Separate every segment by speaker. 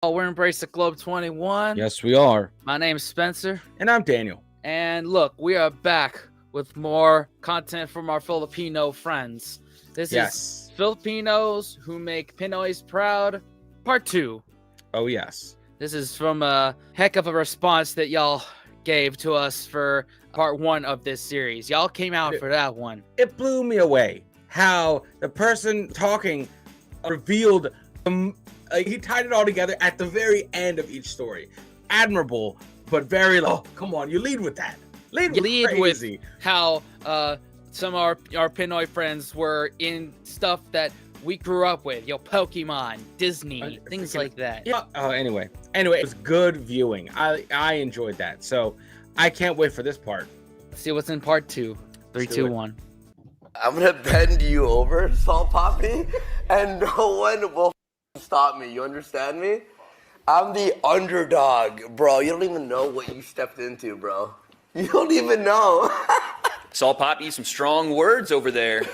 Speaker 1: Oh, we're Embrace the Globe 21.
Speaker 2: Yes, we are.
Speaker 1: My name's Spencer.
Speaker 2: And I'm Daniel.
Speaker 1: And look, we are back with more content from our Filipino friends. This is Filipinos who make Pinoys proud, part 2.
Speaker 2: Oh, yes.
Speaker 1: This is from a heck of a response that y'all gave to us for part 1 of this series. Y'all came out for that one.
Speaker 2: It blew me away how the person talking revealed he tied it all together at the very end of each story. Admirable, but very low. Come on, you lead with that. Lead with
Speaker 1: how some of our Pinoy friends were in stuff that we grew up with. Pokemon, Disney, things like that.
Speaker 2: Yeah. Anyway, it was good viewing. I enjoyed that. So I can't wait for this part.
Speaker 1: Let's see what's in part 2. 3, 2, 1.
Speaker 3: I'm gonna bend you over, Salt Papi, and no one will stop me. You understand me? I'm the underdog, bro. You don't even know what you stepped into, bro. You don't even know.
Speaker 4: Salt Papi, some strong words over there.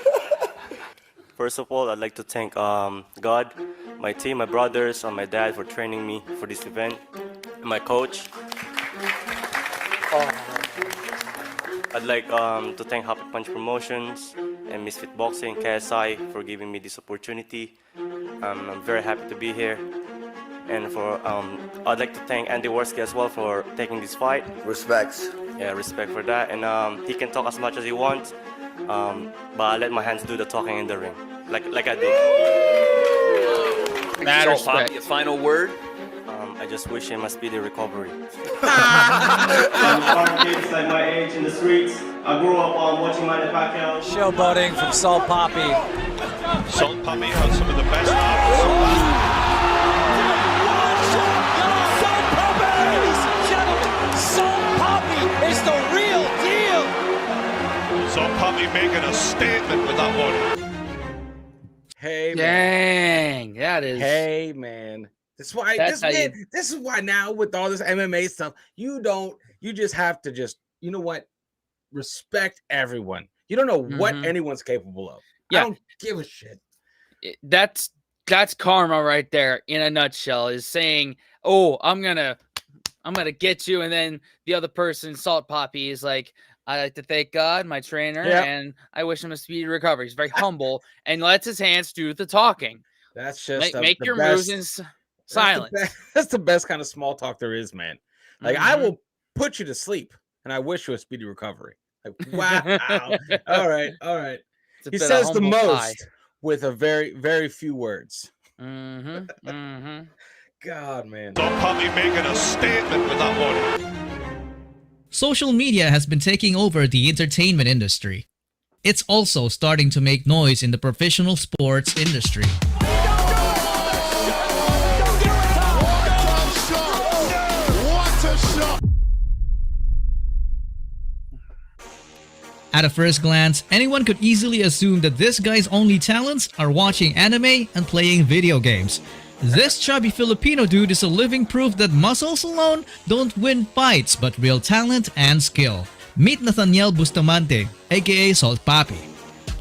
Speaker 5: First of all, I'd like to thank God, my team, my brothers, and my dad for training me for this event, and my coach. I'd like to thank Happy Punch Promotions and Misfit Boxing, KSI, for giving me this opportunity. I'm very happy to be here. And I'd like to thank Andy Worski as well for taking this fight.
Speaker 3: Respects.
Speaker 5: Yeah, respect for that. And he can talk as much as he wants, but I let my hands do the talking in the ring, like I did.
Speaker 4: Salt Papi, a final word?
Speaker 5: I just wish him a speedy recovery. I'm kids like my age in the streets. I grew up watching Manny Pacquiao.
Speaker 6: Showboating from Salt Papi.
Speaker 7: Salt Papi has some of the best arms.
Speaker 6: Salt Papi is the real deal.
Speaker 7: Salt Papi making a statement with that one.
Speaker 2: Hey, man.
Speaker 1: Dang, that is.
Speaker 2: Hey, man. This is why now with all this MMA stuff, you just have to you know what? Respect everyone. You don't know what anyone's capable of.
Speaker 1: Yeah.
Speaker 2: I don't give a shit.
Speaker 1: That's karma right there in a nutshell, is saying, "Oh, I'm gonna get you," and then the other person, Salt Papi, is like, "I like to thank God, my trainer, and I wish him a speedy recovery." He's very humble and lets his hands do the talking.
Speaker 2: That's just
Speaker 1: make your moves in silence.
Speaker 2: That's the best kind of small talk there is, man. Like, I will put you to sleep, and I wish you a speedy recovery. Like, wow. all right. He says the most with a very, very few words. God, man.
Speaker 7: Salt Papi making a statement with that one.
Speaker 8: Social media has been taking over the entertainment industry. It's also starting to make noise in the professional sports industry. At a first glance, anyone could easily assume that this guy's only talents are watching anime and playing video games. This chubby Filipino dude is a living proof that muscles alone don't win fights, but real talent and skill. Meet Nathaniel Bustamante, aka Salt Papi.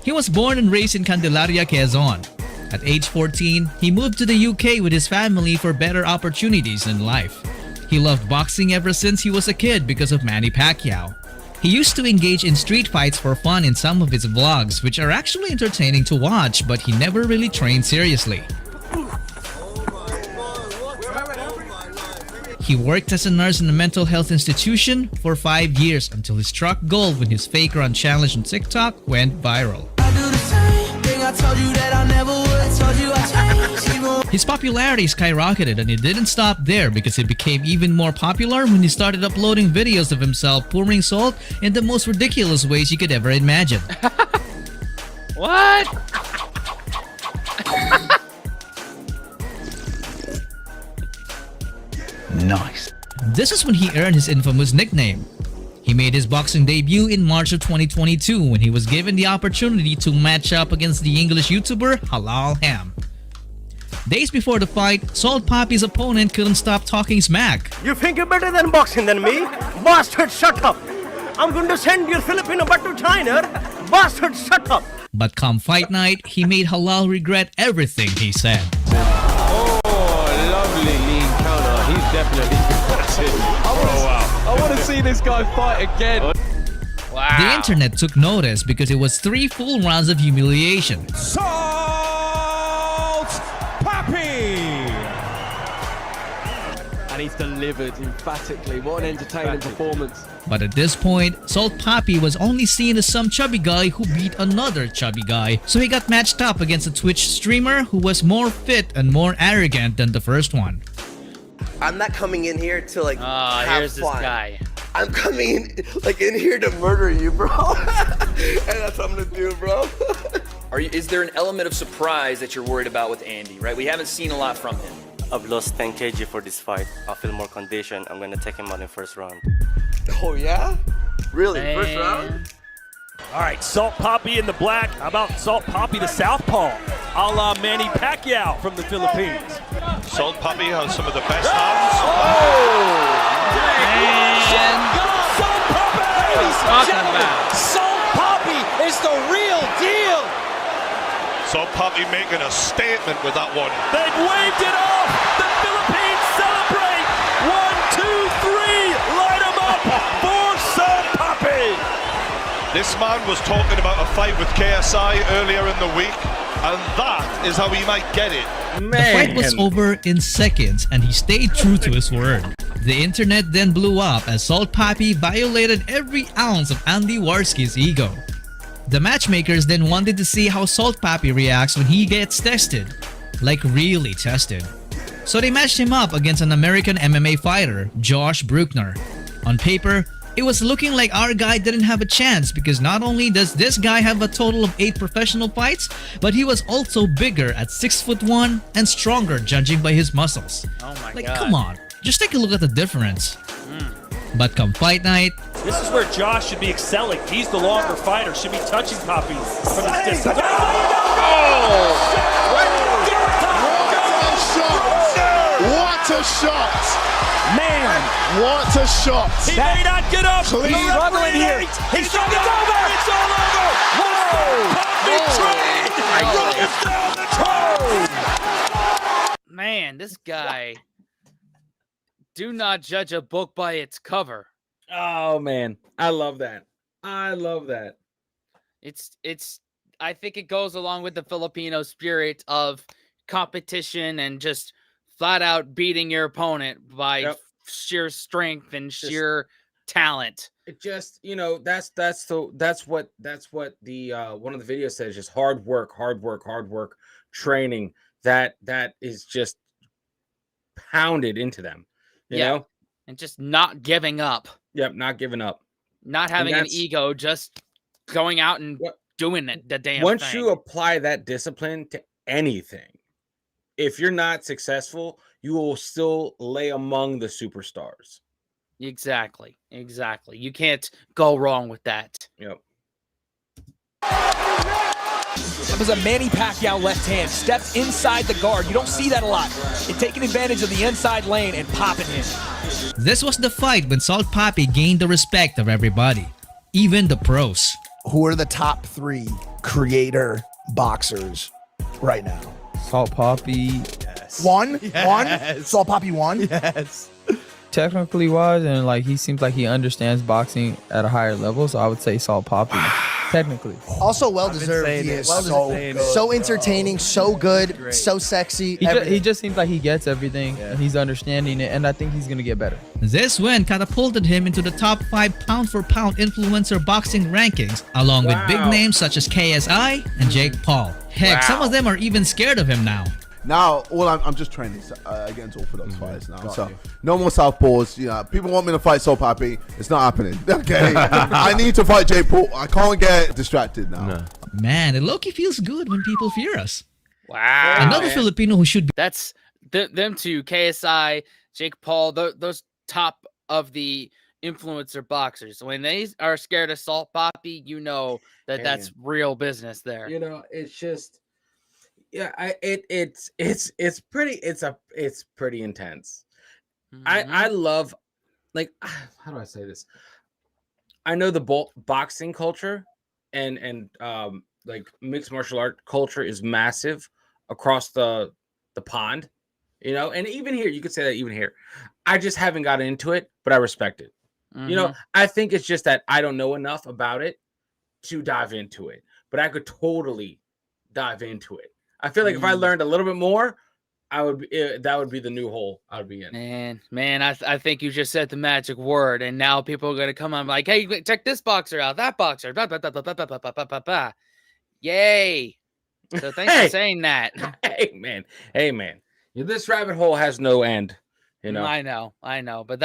Speaker 8: He was born and raised in Candelaria, Quezon. At age 14, he moved to the UK with his family for better opportunities in life. He loved boxing ever since he was a kid because of Manny Pacquiao. He used to engage in street fights for fun in some of his vlogs, which are actually entertaining to watch, but he never really trained seriously. He worked as a nurse in a mental health institution for 5 years until he struck gold when his fake run challenge on TikTok went viral. His popularity skyrocketed, and it didn't stop there because he became even more popular when he started uploading videos of himself pouring salt in the most ridiculous ways you could ever imagine.
Speaker 1: What?
Speaker 8: Nice. This is when he earned his infamous nickname. He made his boxing debut in March of 2022 when he was given the opportunity to match up against the English YouTuber Halal Ham. Days before the fight, Salt Papi's opponent couldn't stop talking smack.
Speaker 5: You think you're better than boxing than me? Bastard, shut up! I'm going to send your Filipino butt to China. Bastard, shut up!
Speaker 8: But come fight night, he made Halal regret everything he said.
Speaker 9: Oh, lovely league.
Speaker 6: definitely battered. I want to see this guy fight again.
Speaker 1: Wow.
Speaker 8: The internet took notice because it was 3 full rounds of humiliation.
Speaker 6: Salt Papi! And he's delivered emphatically. What an entertaining performance.
Speaker 8: But at this point, Salt Papi was only seen as some chubby guy who beat another chubby guy. So he got matched up against a Twitch streamer who was more fit and more arrogant than the first one.
Speaker 3: I'm not coming in here to like have
Speaker 1: here's
Speaker 3: fun.
Speaker 1: this guy.
Speaker 3: I'm coming in here to murder you, bro. And that's what I'm gonna do, bro.
Speaker 4: Is there an element of surprise that you're worried about with Andy, right? We haven't seen a lot from him.
Speaker 5: I've lost 10 kg for this fight. I feel more conditioned. I'm gonna take him out in first round.
Speaker 3: Oh yeah? Really?
Speaker 1: Man.
Speaker 3: First round?
Speaker 9: All right, Salt Papi in the black. How about Salt Papi the southpaw, a la Manny Pacquiao from the Philippines?
Speaker 7: Salt Papi has some of the best hands.
Speaker 6: Salt Papi! Ladies and gentlemen, Salt Papi is the real deal!
Speaker 7: Salt Papi making a statement with that one.
Speaker 9: They've waved it off. The Philippines celebrate. 1, 2, 3. Light them up for Salt Papi.
Speaker 7: This man was talking about a fight with KSI earlier in the week, and that is how he might get it.
Speaker 8: The fight was over in seconds and he stayed true to his word. The internet then blew up as Salt Papi violated every ounce of Andy Warski's ego. The matchmakers then wanted to see how Salt Papi reacts when he gets tested. Like really tested. So they matched him up against an American MMA fighter, Josh Bruckner. On paper, it was looking like our guy didn't have a chance because not only does this guy have a total of 8 professional fights, but he was also bigger at 6'1" and stronger judging by his muscles.
Speaker 1: Oh my
Speaker 8: Like,
Speaker 1: God.
Speaker 8: come on, just take a look at the difference. But come fight night,
Speaker 9: This is where Josh should be excelling. He's the longer fighter. Should be touching Papi from this distance.
Speaker 10: What a shot!
Speaker 9: Man,
Speaker 10: What a shot!
Speaker 9: he may not get up.
Speaker 10: Clean.
Speaker 9: He's struggling here. He's struggling. It's over. It's all over. Whoa! Papi train rolls down the road.
Speaker 1: Man, this guy. Do not judge a book by its cover.
Speaker 2: Oh man, I love that. I love that.
Speaker 1: It's I think it goes along with the Filipino spirit of competition and just flat out beating your opponent by sheer strength and sheer talent.
Speaker 2: It just, that's what the one of the videos says, just hard work, training that is just pounded into them. You know?
Speaker 1: And just not giving up.
Speaker 2: Yep, not giving up.
Speaker 1: Not having an ego, just going out and doing it the damn
Speaker 2: Once
Speaker 1: thing.
Speaker 2: you apply that discipline to anything, if you're not successful, you will still lay among the superstars.
Speaker 1: Exactly. You can't go wrong with that.
Speaker 2: Yep.
Speaker 6: That was a Manny Pacquiao left hand. Stepped inside the guard. You don't see that a lot. And taking advantage of the inside lane and popping him.
Speaker 8: this was the fight when Salt Papi gained the respect of everybody, even the pros.
Speaker 10: Who are the top 3 creator boxers right now?
Speaker 11: Salt Papi. Yes.
Speaker 10: One?
Speaker 11: Yes.
Speaker 10: Salt Papi won?
Speaker 11: Yes. Technically wise, and like he seems like he understands boxing at a higher level, so I would say Salt Papi. Technically.
Speaker 10: Also well deserved. He is so entertaining, so good, so sexy.
Speaker 11: He just seems like he gets everything and he's understanding it, and I think he's gonna get better.
Speaker 8: This win catapulted him into the top 5 pound-for-pound influencer boxing rankings, along with big names such as KSI and Jake Paul. Heck, some of them are even scared of him now.
Speaker 10: Now, I'm just training against all for those fights now. So no more southpaws. People want me to fight Salt Papi. It's not happening. Okay, I need to fight Jake Paul. I can't get distracted now.
Speaker 11: No.
Speaker 8: Man, it low-key feels good when people fear us.
Speaker 1: Wow.
Speaker 8: Another Filipino who should be.
Speaker 1: That's them two, KSI, Jake Paul, those top of the influencer boxers. When they are scared of Salt Papi, you know that's real business there.
Speaker 2: It's just, it's pretty intense. I love, like, how do I say this? I know the boxing culture and like mixed martial art culture is massive across the pond. You know, and even here, you could say that even here. I just haven't gotten into it, but I respect it. You know, I think it's just that I don't know enough about it to dive into it, but I could totally dive into it. I feel like if I learned a little bit more, that would be the new hole I would be in.
Speaker 1: Man, I think you just said the magic word, and now people are gonna come on like, hey, check this boxer out, that boxer, blah, blah, blah, blah, blah, blah, blah, blah, blah, blah. Yay! So thanks for saying that.
Speaker 2: Hey man, this rabbit hole has no end. You know,
Speaker 1: I know, but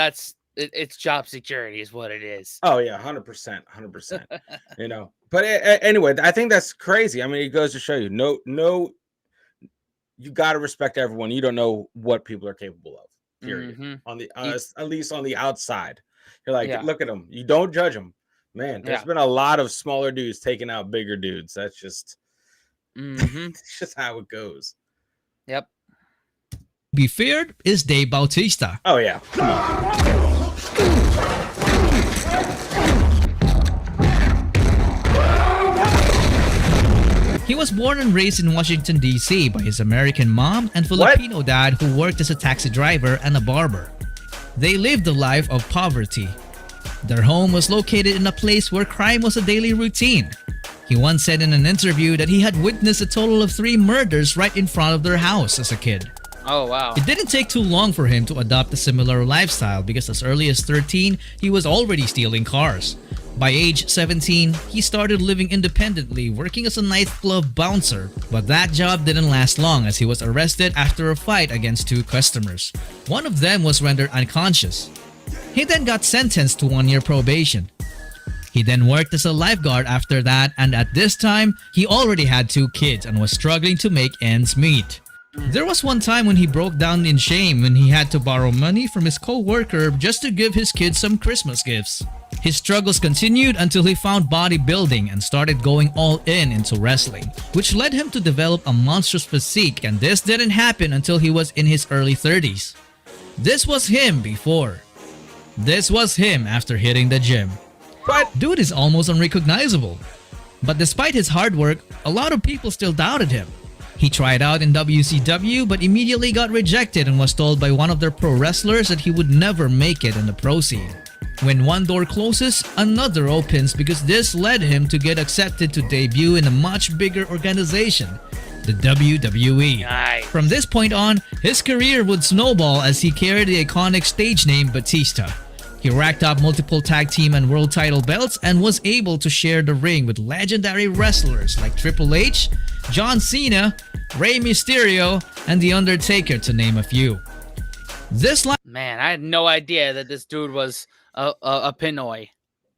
Speaker 1: it's job security is what it is.
Speaker 2: Oh yeah, 100%. You know, but anyway, I think that's crazy. I mean, it goes to show you, no. You got to respect everyone. You don't know what people are capable of. Period. On the at least on the outside, you're like, look at them. You don't judge them, man. There's been a lot of smaller dudes taking out bigger dudes. That's just, it's just how it goes.
Speaker 1: Yep.
Speaker 8: Be feared is Dave Bautista.
Speaker 2: Oh yeah, come on.
Speaker 8: He was born and raised in Washington, D.C. by his American mom and Filipino dad who worked as a taxi driver and a barber. They lived a life of poverty. Their home was located in a place where crime was a daily routine. He once said in an interview that he had witnessed a total of 3 murders right in front of their house as a kid.
Speaker 1: Oh, wow.
Speaker 8: It didn't take too long for him to adopt a similar lifestyle because as early as 13, he was already stealing cars. By age 17, he started living independently, working as a nightclub bouncer. But that job didn't last long as he was arrested after a fight against 2 customers. One of them was rendered unconscious. He then got sentenced to 1-year probation. He then worked as a lifeguard after that, and at this time, he already had 2 kids and was struggling to make ends meet. There was one time when he broke down in shame when he had to borrow money from his co-worker just to give his kids some Christmas gifts. His struggles continued until he found bodybuilding and started going all in into wrestling, which led him to develop a monstrous physique, and this didn't happen until he was in his early 30s. This was him before. This was him after hitting the gym.
Speaker 2: What?
Speaker 8: Dude is almost unrecognizable. But despite his hard work, a lot of people still doubted him. He tried out in WCW but immediately got rejected and was told by one of their pro wrestlers that he would never make it in the pro scene. When one door closes, another opens because this led him to get accepted to debut in a much bigger organization, the WWE.
Speaker 1: Nice.
Speaker 8: From this point on, his career would snowball as he carried the iconic stage name Batista. He racked up multiple tag team and world title belts and was able to share the ring with legendary wrestlers like Triple H, John Cena, Rey Mysterio, and The Undertaker, to name a few.
Speaker 1: Man, I had no idea that this dude was a Pinoy.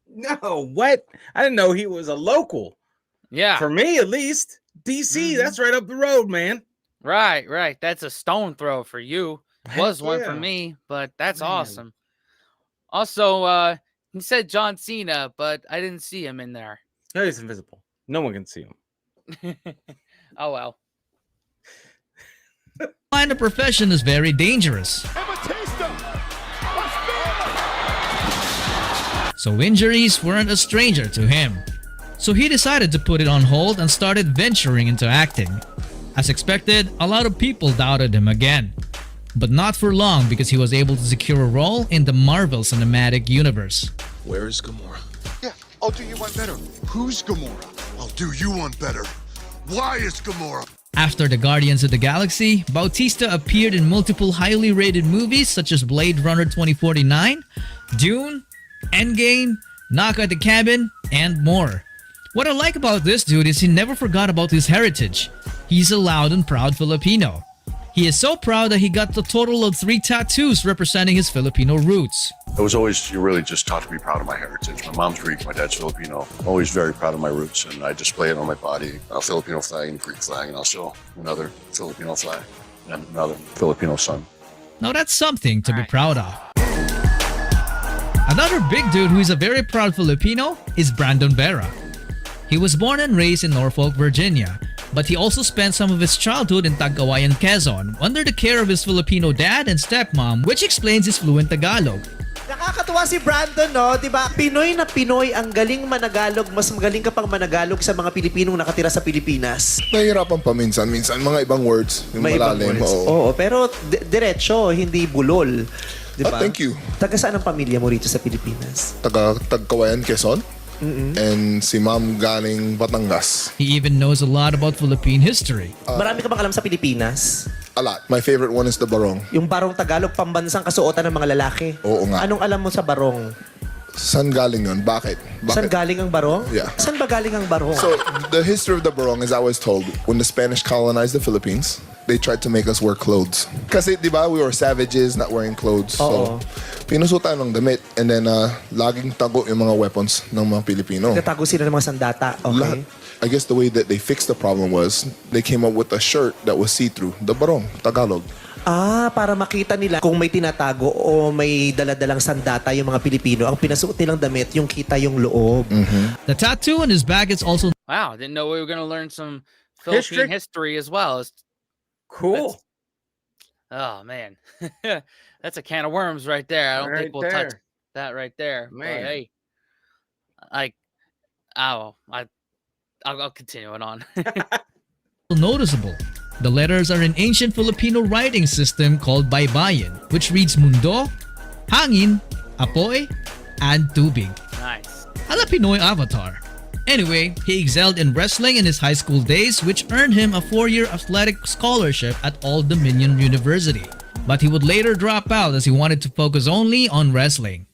Speaker 2: No, what? I didn't know he was a local.
Speaker 1: Yeah.
Speaker 2: For me, at least. DC, that's right up the road, man.
Speaker 1: Right. That's a stone throw for you. Was one for
Speaker 2: yeah.
Speaker 1: me, but that's awesome. Also, he said John Cena, but I didn't see him in there.
Speaker 2: No, he's invisible. No one can see him.
Speaker 1: Oh, well.
Speaker 8: Line of profession is very dangerous. So injuries weren't a stranger to him. So he decided to put it on hold and started venturing into acting. As expected, a lot of people doubted him again. But not for long because he was able to secure a role in the Marvel Cinematic Universe.
Speaker 12: Where is Gamora? Yeah, I'll do you one better. Who's Gamora? I'll do you one better. Why is Gamora?
Speaker 8: After the Guardians of the Galaxy, Bautista appeared in multiple highly rated movies such as Blade Runner 2049, Dune, Endgame, Knock at the Cabin, and more. What I like about this dude is he never forgot about his heritage. He's a loud and proud Filipino. He is so proud that he got the total of 3 tattoos representing his Filipino roots.
Speaker 12: I was always really just taught to be proud of my heritage. My mom's Greek, my dad's Filipino. I'm always very proud of my roots, and I display it on my body. A Filipino flag and Greek flag, and also another Filipino flag and another Filipino sun.
Speaker 8: Now that's something to be proud of. Another big dude who is a very proud Filipino is Brandon Vera. He was born and raised in Norfolk, Virginia, but he also spent some of his childhood in Tagkawayan, Quezon, under the care of his Filipino dad and stepmom, which explains his fluent Tagalog.
Speaker 13: nakakatuwa si Brandon, no? Diba? Pinoy na Pinoy, ang galing managalog. Mas magaling ka pang managalog sa mga Pilipinong nakatira sa Pilipinas.
Speaker 14: Nahihirapan pa minsan. Mga ibang words. Yung
Speaker 13: May
Speaker 14: malalim.
Speaker 13: ibang words. Oo, pero diretso, hindi bulol. Diba?
Speaker 14: Thank you.
Speaker 13: Taga saan ang pamilya mo rito sa Pilipinas?
Speaker 14: Tagkawayan, Quezon. And si ma'am galing Batangas.
Speaker 8: He even knows a lot about Philippine history.
Speaker 13: Marami ka bang alam sa Pilipinas?
Speaker 14: A lot. My favorite one is the barong.
Speaker 13: Yung barong Tagalog, pambansang kasuotan ng mga lalaki.
Speaker 14: Oo nga.
Speaker 13: Anong alam mo sa barong?
Speaker 14: Saan galing yun? Bakit?
Speaker 13: Saan galing ang barong?
Speaker 14: Yeah.
Speaker 13: Saan ba galing ang barong?
Speaker 14: So, the history of the barong is I was told when the Spanish colonized the Philippines, they tried to make us wear clothes. Kasi, di ba, we were savages, not wearing clothes. So, pinusutan ng damit and then laging tago yung mga weapons ng mga Pilipino.
Speaker 13: Nagtatago sila ng mga sandata. Okay.
Speaker 14: Lahat. I guess the way that they fixed the problem was they came up with a shirt that was see-through. The barong, Tagalog.
Speaker 13: Para makita nila kung may tinatago o may daladalang sandata yung mga Pilipino. Ang pinasuot nilang damit, yung kita yung loob.
Speaker 8: The tattoo on his back is also...
Speaker 1: Wow, didn't know we were going to learn some Philippine history as well. It's
Speaker 2: cool.
Speaker 1: Oh, man. That's a can of worms right there. I don't think we'll touch that right there.
Speaker 2: Man.
Speaker 1: But, hey, I'll continue it on.
Speaker 8: noticeable. The letters are an ancient Filipino writing system called Baybayin, which reads Mundo, Hangin, Apoy, and Tubig.
Speaker 1: Nice.
Speaker 8: A la Pinoy avatar. Anyway, he excelled in wrestling in his high school days, which earned him a 4-year athletic scholarship at Old Dominion University. But he would later drop out as he wanted to focus only on wrestling.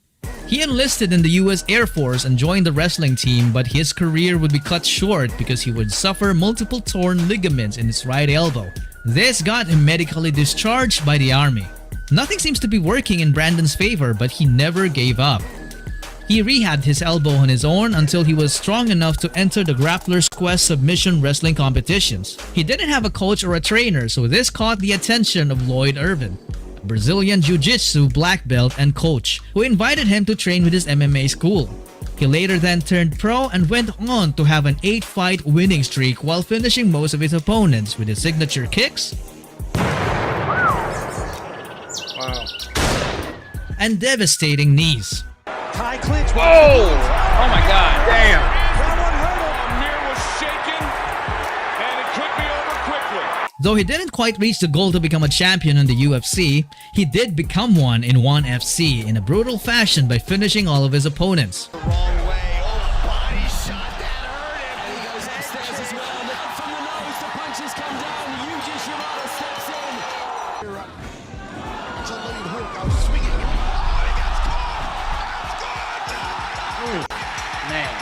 Speaker 8: He enlisted in the US Air Force and joined the wrestling team, but his career would be cut short because he would suffer multiple torn ligaments in his right elbow. This got him medically discharged by the army. Nothing seems to be working in Brandon's favor, but he never gave up. He rehabbed his elbow on his own until he was strong enough to enter the Grappler's Quest submission wrestling competitions. He didn't have a coach or a trainer, so this caught the attention of Lloyd Irvin, a Brazilian Jiu-Jitsu black belt and coach, who invited him to train with his MMA school. He later then turned pro and went on to have an 8-fight winning streak while finishing most of his opponents with his signature kicks and devastating knees.
Speaker 9: High clinch.
Speaker 1: Whoa! Oh my God!
Speaker 2: Damn!
Speaker 9: That one hurt him. Amir was shaking, and it could be over quickly.
Speaker 8: Though he didn't quite reach the goal to become a champion in the UFC, he did become one in ONE FC in a brutal fashion by finishing all of his opponents.
Speaker 9: The wrong way. Oh, body shot that hurt him. And he goes upstairs as well. Down from the nose, the punches come down. Yuji Shibata steps in.
Speaker 14: It's a lead hook. I was swinging.
Speaker 1: Man.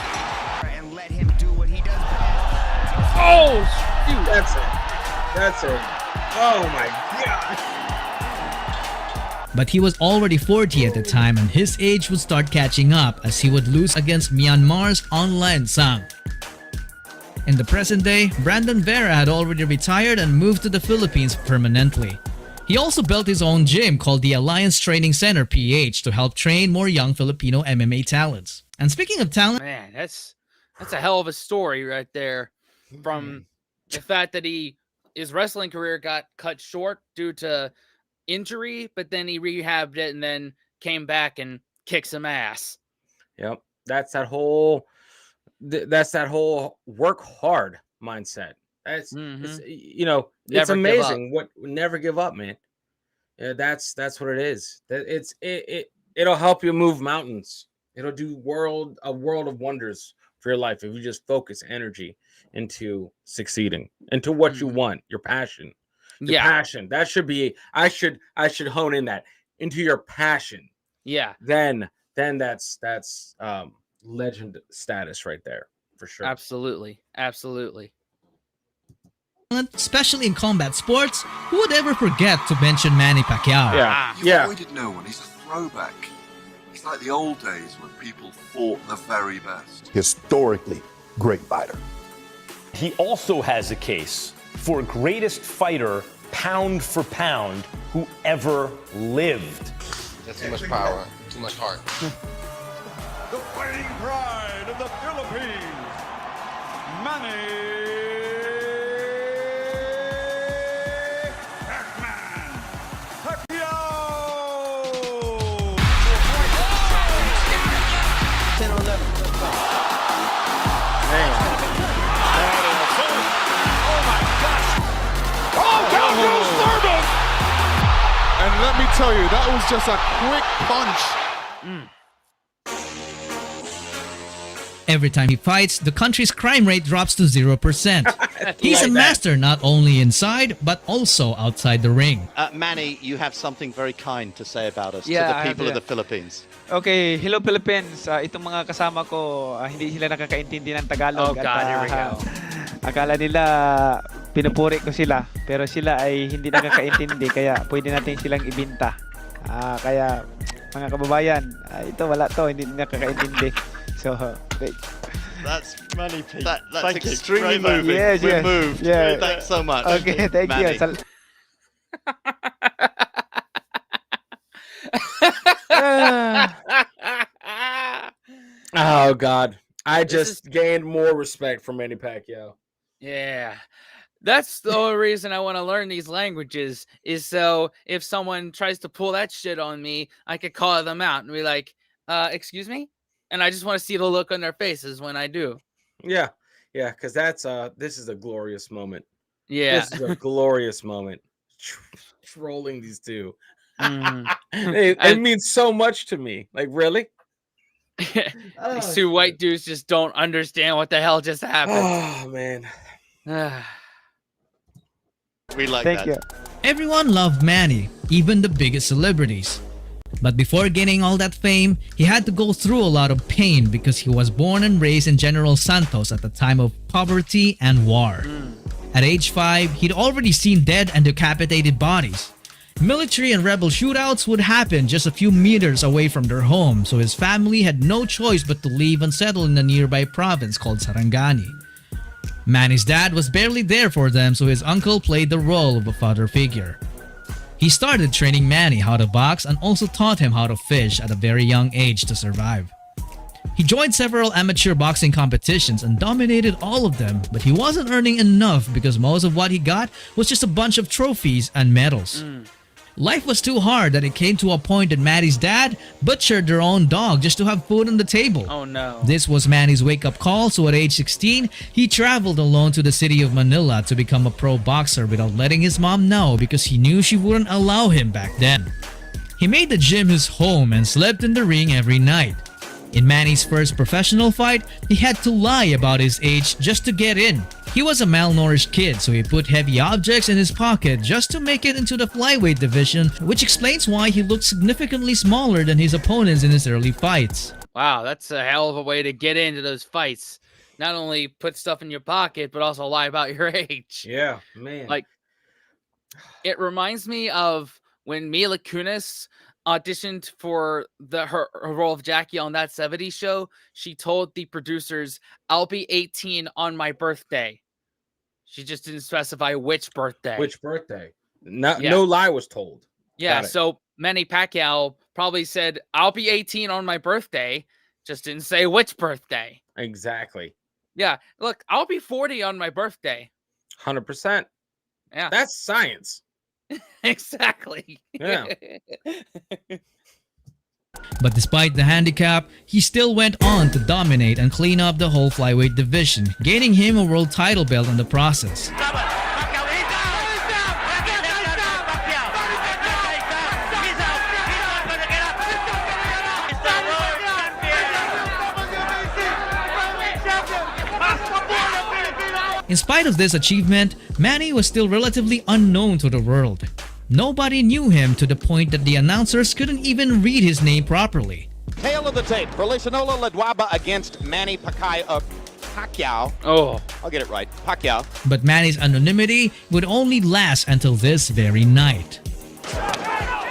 Speaker 15: And let him do what he does best.
Speaker 1: Oh, shoot.
Speaker 2: That's it. That's it. Oh my God.
Speaker 8: But he was already 40 at the time and his age would start catching up as he would lose against Myanmar's Online Sang. In the present day, Brandon Vera had already retired and moved to the Philippines permanently. He also built his own gym called the Alliance Training Center PH to help train more young Filipino MMA talents. And speaking of talent,
Speaker 1: Man, that's a hell of a story right there. From the fact that his wrestling career got cut short due to injury, but then he rehabbed it and then came back and kicked some ass.
Speaker 2: Yep. That's that whole work hard mindset. That's it's,
Speaker 1: Never
Speaker 2: it's
Speaker 1: give
Speaker 2: amazing. What never give up, man. Yeah, that's what it is. It'll help you move mountains. It'll do a world of wonders for your life if you just focus energy into succeeding, into what you want, your passion. Your passion. That should be I should hone in that into your passion.
Speaker 1: Yeah.
Speaker 2: Then that's legend status right there for sure.
Speaker 1: Absolutely. Absolutely.
Speaker 8: especially in combat sports, who would ever forget to mention Manny Pacquiao?
Speaker 12: You avoided no one. He's a throwback. It's like the old days when people fought the very best.
Speaker 16: Historically great fighter.
Speaker 17: He also has a case for greatest fighter, pound for pound, who ever lived.
Speaker 18: That's too much power, too much heart.
Speaker 9: The fighting pride of the Philippines, Manny Pacquiao.
Speaker 19: And let me tell you, that was just a quick punch.
Speaker 8: Every time he fights, the country's crime rate drops to 0%. He's a master not only inside, but also outside the ring.
Speaker 20: Manny, you have something very kind to say about us,
Speaker 21: Yeah,
Speaker 20: to
Speaker 21: I
Speaker 20: the people
Speaker 21: have,
Speaker 20: of the Philippines.
Speaker 21: Okay, hello Philippines. Itong mga kasama ko, hindi sila nakakaintindi ng Tagalog.
Speaker 1: Oh God, here we go.
Speaker 21: Akala nila pinupuri ko sila, pero sila ay hindi nakakaintindi, kaya pwede natin silang ibinta. Kaya mga kababayan, ito wala to, hindi nakakaintindi. So,
Speaker 20: That's Manny P. That's
Speaker 21: Thank you.
Speaker 20: extremely
Speaker 21: Very much.
Speaker 20: moving.
Speaker 21: Yes,
Speaker 20: We're
Speaker 21: yes.
Speaker 20: moved.
Speaker 21: Yeah.
Speaker 20: Thanks so much.
Speaker 21: Okay, thank
Speaker 20: Manny.
Speaker 21: you.
Speaker 2: Oh God, I just gained more respect for Manny Pacquiao.
Speaker 1: Yeah. That's the only reason I want to learn these languages, is so if someone tries to pull that shit on me, I could call them out and be like, excuse me? And I just want to see the look on their faces when I do.
Speaker 2: Yeah, because this is a glorious moment.
Speaker 1: Yeah.
Speaker 2: This is a glorious moment. Trolling these two.
Speaker 1: Mm.
Speaker 2: It means so much to me. Like, really?
Speaker 1: These two white dudes just don't understand what the hell just happened.
Speaker 2: Oh, man.
Speaker 20: We like
Speaker 21: Thank
Speaker 20: that.
Speaker 21: you.
Speaker 8: Everyone loved Manny, even the biggest celebrities. But before gaining all that fame, he had to go through a lot of pain because he was born and raised in General Santos at the time of poverty and war. At age 5, he'd already seen dead and decapitated bodies. Military and rebel shootouts would happen just a few meters away from their home, so his family had no choice but to leave and settle in a nearby province called Sarangani. Manny's dad was barely there for them, so his uncle played the role of a father figure. He started training Manny how to box and also taught him how to fish at a very young age to survive. He joined several amateur boxing competitions and dominated all of them, but he wasn't earning enough because most of what he got was just a bunch of trophies and medals. Life was too hard that it came to a point that Manny's dad butchered their own dog just to have food on the table.
Speaker 1: Oh no.
Speaker 8: This was Manny's wake-up call, so at age 16, he traveled alone to the city of Manila to become a pro boxer without letting his mom know because he knew she wouldn't allow him back then. He made the gym his home and slept in the ring every night. In Manny's first professional fight, he had to lie about his age just to get in. He was a malnourished kid, so he put heavy objects in his pocket just to make it into the flyweight division, which explains why he looked significantly smaller than his opponents in his early fights.
Speaker 1: Wow, that's a hell of a way to get into those fights. Not only put stuff in your pocket, but also lie about your age.
Speaker 2: Yeah, man.
Speaker 1: Like, it reminds me of when Mila Kunis auditioned for her role of Jackie on That 70s Show. She told the producers, "I'll be 18 on my birthday." She just didn't specify which birthday.
Speaker 2: Which birthday? No lie was told.
Speaker 1: Yeah, so Manny Pacquiao probably said, "I'll be 18 on my birthday," just didn't say which birthday.
Speaker 2: Exactly.
Speaker 1: Yeah, look, I'll be 40 on my birthday.
Speaker 2: 100%.
Speaker 1: Yeah.
Speaker 2: That's science.
Speaker 1: Exactly.
Speaker 2: Yeah.
Speaker 8: But despite the handicap, he still went on to dominate and clean up the whole flyweight division, gaining him a world title belt in the process. In spite of this achievement, Manny was still relatively unknown to the world. Nobody knew him to the point that the announcers couldn't even read his name properly.
Speaker 22: Tail of the tape, Relishanola Ledwaba against Manny Pacquiao.
Speaker 1: Oh,
Speaker 22: I'll get it right. Pacquiao.
Speaker 8: But Manny's anonymity would only last until this very night.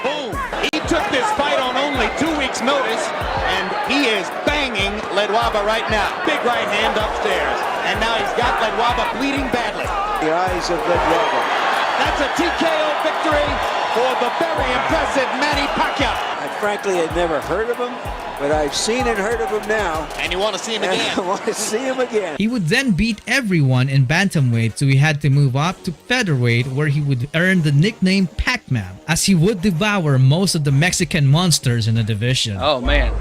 Speaker 22: Boom! He took this fight on only 2 weeks' notice, and he is banging Ledwaba right now. Big right hand upstairs. And now he's got Ledwaba bleeding badly.
Speaker 23: The eyes of Ledwaba.
Speaker 22: That's a TKO victory for the very impressive Manny Pacquiao.
Speaker 23: I frankly had never heard of him, but I've seen and heard of him now.
Speaker 22: And you want to see him
Speaker 23: And
Speaker 22: again.
Speaker 23: I want to see him again.
Speaker 8: He would then beat everyone in bantamweight, so he had to move up to featherweight where he would earn the nickname Pac-Man, as he would devour most of the Mexican monsters in the division.
Speaker 1: Oh man.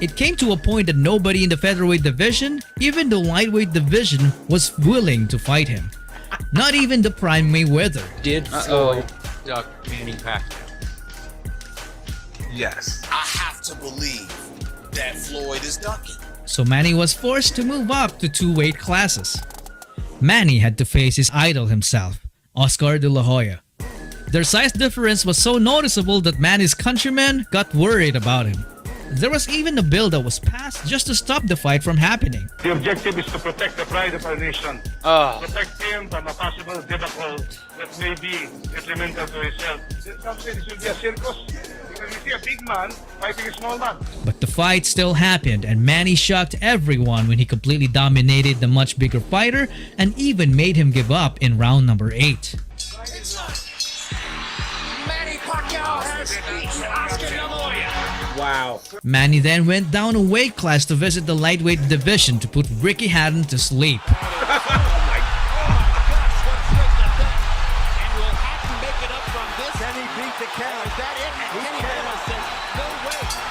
Speaker 8: It came to a point that nobody in the featherweight division, even the lightweight division, was willing to fight him. Not even the prime Mayweather.
Speaker 3: Did Floyd duck Manny Pacquiao?
Speaker 4: Yes. I have to believe that Floyd is ducking.
Speaker 8: So Manny was forced to move up to 2 weight classes. Manny had to face his idol himself, Oscar De La Hoya. Their size difference was so noticeable that Manny's countrymen got worried about him. There was even a bill that was passed just to stop the fight from happening.
Speaker 5: The objective is to protect the pride of our nation. Protect him from a possible debacle that may be detrimental to his health. Something should be a circus. Because you see a big man fighting a small man.
Speaker 8: But the fight still happened, and Manny shocked everyone when he completely dominated the much bigger fighter and even made him give up in round number 8.
Speaker 9: Manny Pacquiao has beaten Oscar De La Hoya.
Speaker 2: Wow.
Speaker 8: Manny then went down a weight class to visit the lightweight division to put Ricky Hatton to sleep.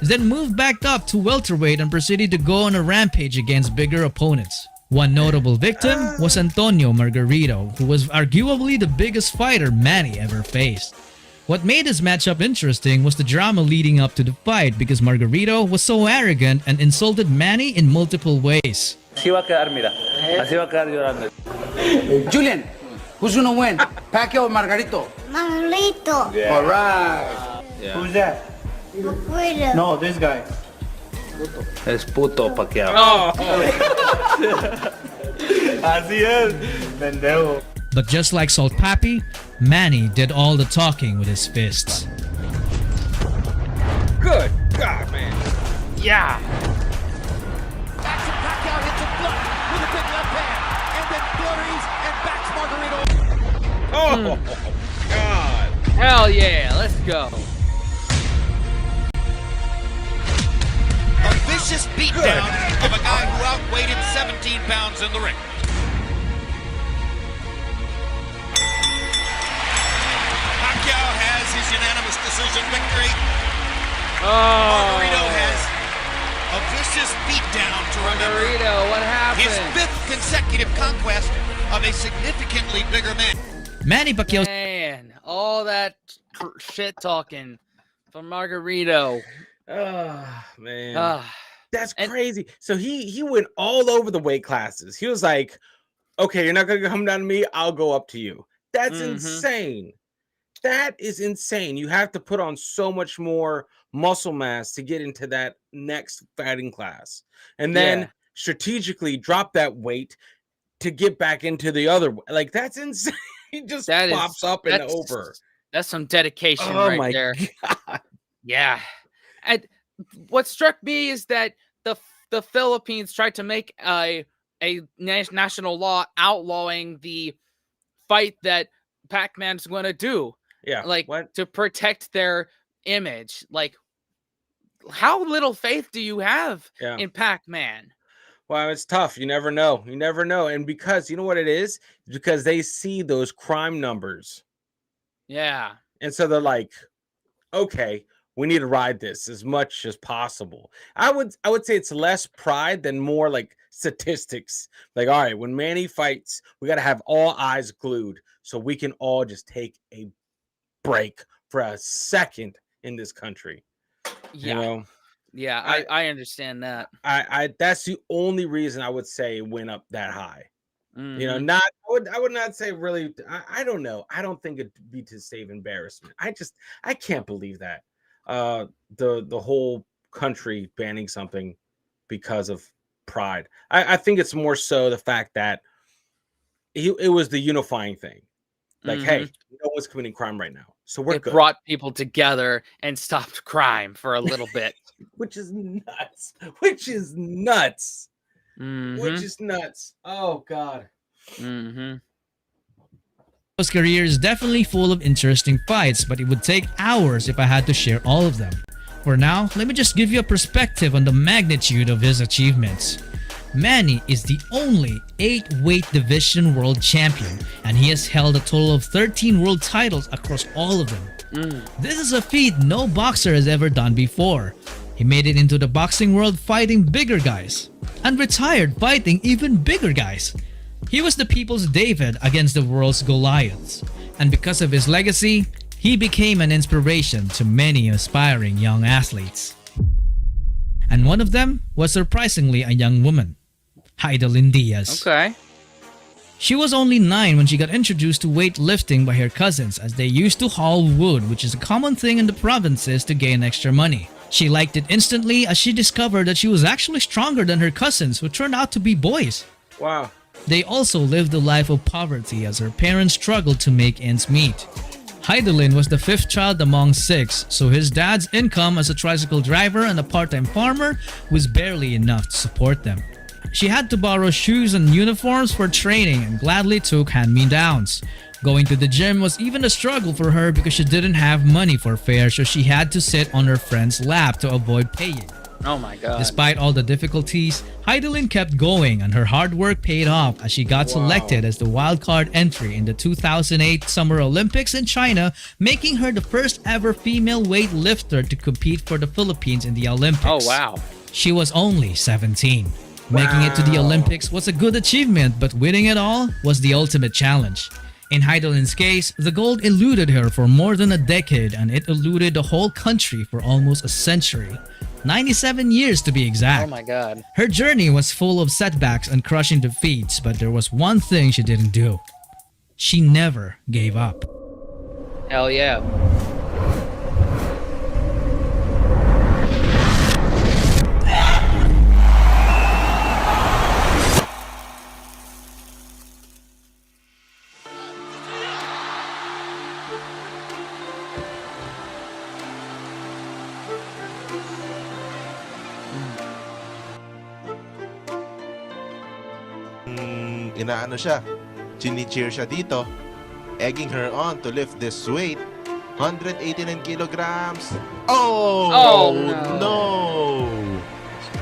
Speaker 8: Then moved back up to welterweight and proceeded to go on a rampage against bigger opponents. One notable victim was Antonio Margarito, who was arguably the biggest fighter Manny ever faced. What made this matchup interesting was the drama leading up to the fight because Margarito was so arrogant and insulted Manny in multiple ways.
Speaker 24: Así va a quedar, mira. Así va a quedar llorando.
Speaker 25: Julian, who's gonna win? Pacquiao or Margarito?
Speaker 26: Margarito.
Speaker 25: Yeah. All right.
Speaker 24: Yeah.
Speaker 25: Who's that?
Speaker 26: Margarito.
Speaker 25: No, this guy.
Speaker 24: Es puto Pacquiao.
Speaker 25: Así es, pendejo.
Speaker 8: But just like Salt Papi, Manny did all the talking with his fists.
Speaker 2: Good God, man.
Speaker 9: Yeah. Pacquiao hits a block with a big left hand and then flurries and backs Margarito.
Speaker 2: Oh, God.
Speaker 1: Hell yeah, let's go.
Speaker 22: A vicious beatdown of a guy who outweighed him 17 pounds in the ring. Pacquiao has his unanimous decision victory. Margarito has a vicious beatdown to remember.
Speaker 1: Margarito, what happened?
Speaker 22: His 5th consecutive conquest of a significantly bigger man.
Speaker 8: Manny Pacquiao.
Speaker 1: Man, all that shit talking from Margarito.
Speaker 2: Man. That's crazy. So he went all over the weight classes. He was like, okay, you're not going to come down to me. I'll go up to you. That's insane. That is insane. You have to put on so much more muscle mass to get into that next fighting class. And then strategically drop that weight to get back into the other. Like, that's insane. He just pops up and over.
Speaker 1: That's some dedication
Speaker 2: my
Speaker 1: there.
Speaker 2: God.
Speaker 1: Yeah. And what struck me is that the Philippines tried to make a national law outlawing the fight that Pac-Man's going to do.
Speaker 2: Yeah.
Speaker 1: Like, to protect their image. Like, how little faith do you have in Pac-Man?
Speaker 2: Well, it's tough. You never know. You never know. And because, you know what it is? Because they see those crime numbers.
Speaker 1: Yeah.
Speaker 2: And so they're like, okay, we need to ride this as much as possible. I would say it's less pride than more like statistics. Like, all right, when Manny fights, we got to have all eyes glued so we can all just take a break for a second in this country.
Speaker 1: Yeah.
Speaker 2: You know?
Speaker 1: Yeah, I understand that.
Speaker 2: I that's the only reason I would say it went up that high. You know,
Speaker 1: Mhm.
Speaker 2: I would not say really. I don't know. I don't think it'd be to save embarrassment. I can't believe that the whole country banning something because of pride. I think it's more so the fact that it was the unifying thing. Like, hey, no one's committing crime right now, so we're good.
Speaker 1: Brought people together and stopped crime for a little bit.
Speaker 2: Which is nuts. Which is nuts. Oh, God.
Speaker 8: His career is definitely full of interesting fights, but it would take hours if I had to share all of them. For now, let me just give you a perspective on the magnitude of his achievements. Manny is the only 8-weight division world champion, and he has held a total of 13 world titles across all of them. This is a feat no boxer has ever done before. He made it into the boxing world fighting bigger guys, and retired fighting even bigger guys. He was the people's David against the world's Goliaths, and because of his legacy, he became an inspiration to many aspiring young athletes. And one of them was surprisingly a young woman, Hidilyn Diaz.
Speaker 1: Okay.
Speaker 8: She was only 9 when she got introduced to weightlifting by her cousins, as they used to haul wood, which is a common thing in the provinces to gain extra money. She liked it instantly as she discovered that she was actually stronger than her cousins, who turned out to be boys.
Speaker 2: Wow.
Speaker 8: They also lived a life of poverty as her parents struggled to make ends meet. Hidilyn was the 5th child among 6, so his dad's income as a tricycle driver and a part-time farmer was barely enough to support them. She had to borrow shoes and uniforms for training and gladly took hand-me-downs. Going to the gym was even a struggle for her because she didn't have money for fare, so she had to sit on her friend's lap to avoid paying.
Speaker 1: Oh my god.
Speaker 8: Despite all the difficulties, Hidilyn kept going and her hard work paid off as she got selected as the wildcard entry in the 2008 Summer Olympics in China, making her the first ever female weightlifter to compete for the Philippines in the Olympics.
Speaker 1: Oh wow.
Speaker 8: She was only 17. Making it to the Olympics was a good achievement, but winning it all was the ultimate challenge. In Hidilyn's case, the gold eluded her for more than a decade, and it eluded the whole country for almost a century. 97 years to be exact.
Speaker 1: Oh my god.
Speaker 8: Her journey was full of setbacks and crushing defeats, but there was one thing she didn't do. She never gave up.
Speaker 1: Hell yeah.
Speaker 6: Inaano siya, chini-cheer siya dito, egging her on to lift this weight, 189 kilograms. Oh no!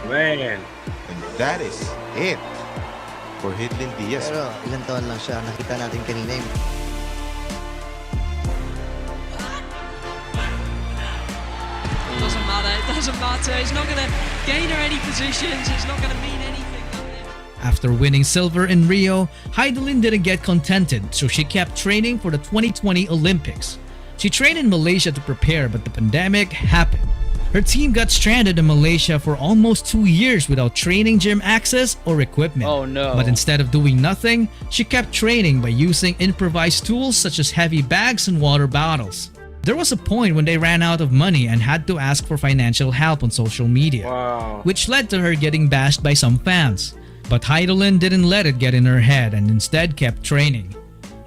Speaker 2: Man.
Speaker 6: And that is it for Hidilyn Diaz.
Speaker 7: Pero ilang taon lang siya, nakita natin kanina yung
Speaker 10: doesn't matter, it doesn't matter. It's not going to gain her any positions, it's not going to mean anything.
Speaker 8: After winning silver in Rio, Hidilyn didn't get contented, so she kept training for the 2020 Olympics. She trained in Malaysia to prepare, but the pandemic happened. Her team got stranded in Malaysia for almost 2 years without training gym access or equipment.
Speaker 1: Oh no.
Speaker 8: But instead of doing nothing, she kept training by using improvised tools such as heavy bags and water bottles. There was a point when they ran out of money and had to ask for financial help on social media, which led to her getting bashed by some fans. But Hidilyn didn't let it get in her head and instead kept training.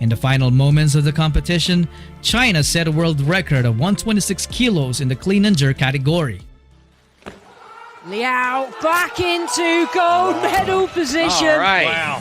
Speaker 8: In the final moments of the competition, China set a world record of 126 kilos in the clean and jerk category.
Speaker 10: Liao back into gold medal position.
Speaker 1: All right.
Speaker 11: Wow.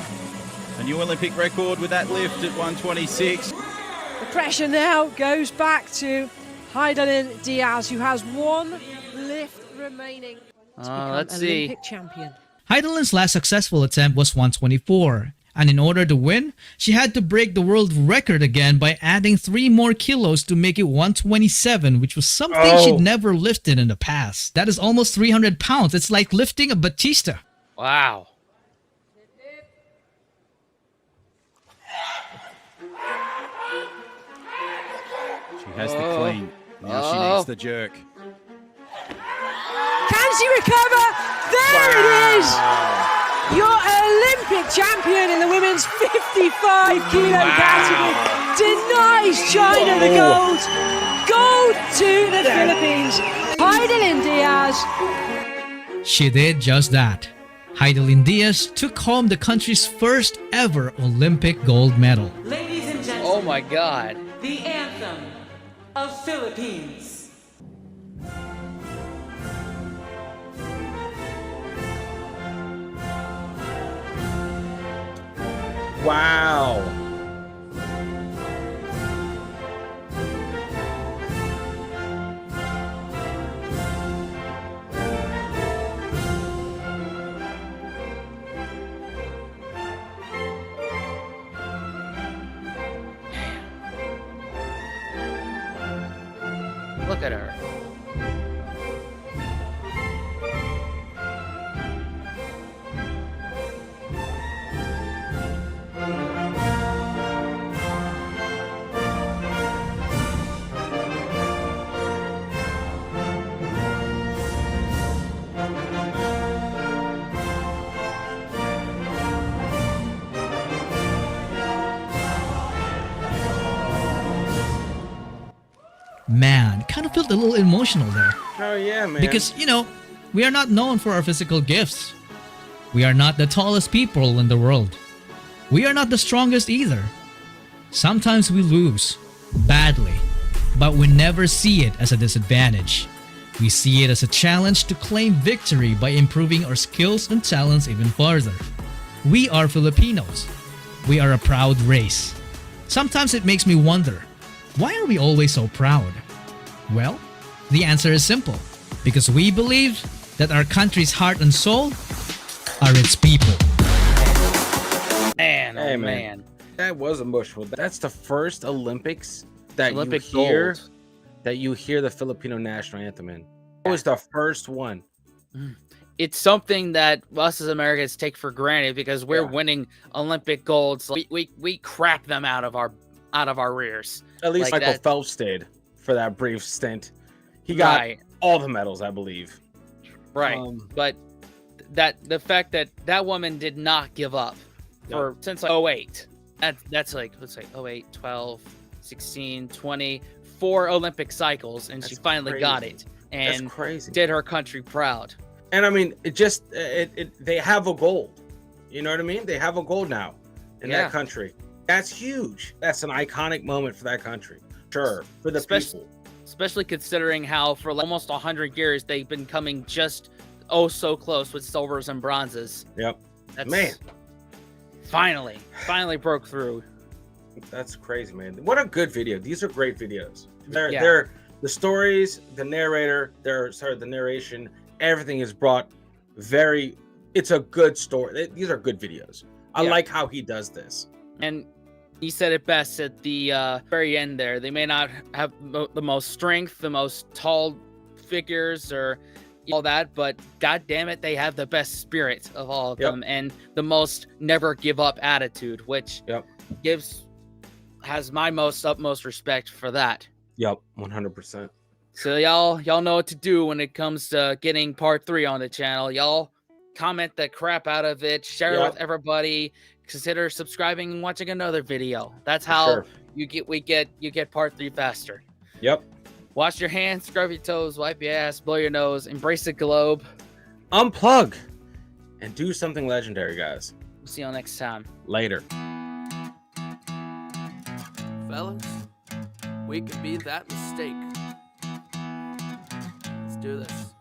Speaker 11: A new Olympic record with that lift at 126.
Speaker 10: The pressure now goes back to Hidilyn Diaz, who has one lift remaining to become
Speaker 1: let's see.
Speaker 10: Olympic champion.
Speaker 8: Hidilyn's last successful attempt was 124, and in order to win, she had to break the world record again by adding 3 more kilos to make it 127, which was something she'd never lifted in the past. That is almost 300 pounds. It's like lifting a Batista.
Speaker 1: Wow.
Speaker 11: She has the clean. Now she needs the jerk.
Speaker 10: Can she recover? There it is! Your Olympic champion in the women's 55 kilo category denies China the gold. Gold to the Philippines. Hidilyn Diaz.
Speaker 8: She did just that. Hidilyn Diaz took home the country's first ever Olympic gold medal.
Speaker 10: Ladies and gentlemen.
Speaker 1: Oh my god.
Speaker 10: The anthem of Philippines.
Speaker 2: Wow.
Speaker 1: Look at her.
Speaker 8: Man, kind of felt a little emotional there.
Speaker 2: Oh yeah, man.
Speaker 8: Because, you know, we are not known for our physical gifts. We are not the tallest people in the world. We are not the strongest either. Sometimes we lose, badly, but we never see it as a disadvantage. We see it as a challenge to claim victory by improving our skills and talents even further. We are Filipinos. We are a proud race. Sometimes it makes me wonder, why are we always so proud? Well, the answer is simple. Because we believe that our country's heart and soul are its people.
Speaker 1: Man,
Speaker 2: hey,
Speaker 1: oh
Speaker 2: man. That was emotional. That's the first Olympics that
Speaker 1: Olympic
Speaker 2: you hear
Speaker 1: gold.
Speaker 2: that you hear the Filipino national anthem in. It was the first one.
Speaker 1: It's something that us as Americans take for granted because we're winning Olympic golds. So we crap them out of our rears.
Speaker 2: At least
Speaker 1: like
Speaker 2: Michael
Speaker 1: that.
Speaker 2: Phelps did for that brief stint. He got all the medals, I believe.
Speaker 1: Right. But the fact that that woman did not give up since like 08. That's like, let's say 08, 12, 16, 20, 4 Olympic cycles, and she finally got it and did her country proud.
Speaker 2: And I mean, they have a gold. You know what I mean? They have a gold now in that country. That's huge. That's an iconic moment for that country. Sure, for the people.
Speaker 1: Especially considering how for almost 100 years they've been coming just so close with silvers and bronzes.
Speaker 2: Yep.
Speaker 1: Man. Finally broke through.
Speaker 2: That's crazy, man. What a good video. These are great videos. They're the stories, the narrator, the narration, everything is brought it's a good story. These are good videos. I like how he does this.
Speaker 1: And he said it best at the very end there. They may not have the most strength, the most tall figures or all that, but god damn it, they have the best spirit of all of them and the most never give up attitude, which has my utmost respect for that.
Speaker 2: Yep, 100%.
Speaker 1: So y'all know what to do when it comes to getting part 3 on the channel. Y'all comment the crap out of it, share it with everybody, consider subscribing and watching another video. That's how you get part 3 faster.
Speaker 2: Yep.
Speaker 1: Wash your hands, scrub your toes, wipe your ass, blow your nose, embrace the globe,
Speaker 2: unplug, and do something legendary, guys.
Speaker 1: We'll see you next time.
Speaker 2: Later.
Speaker 12: Fellas, we could be that mistake. Let's do this.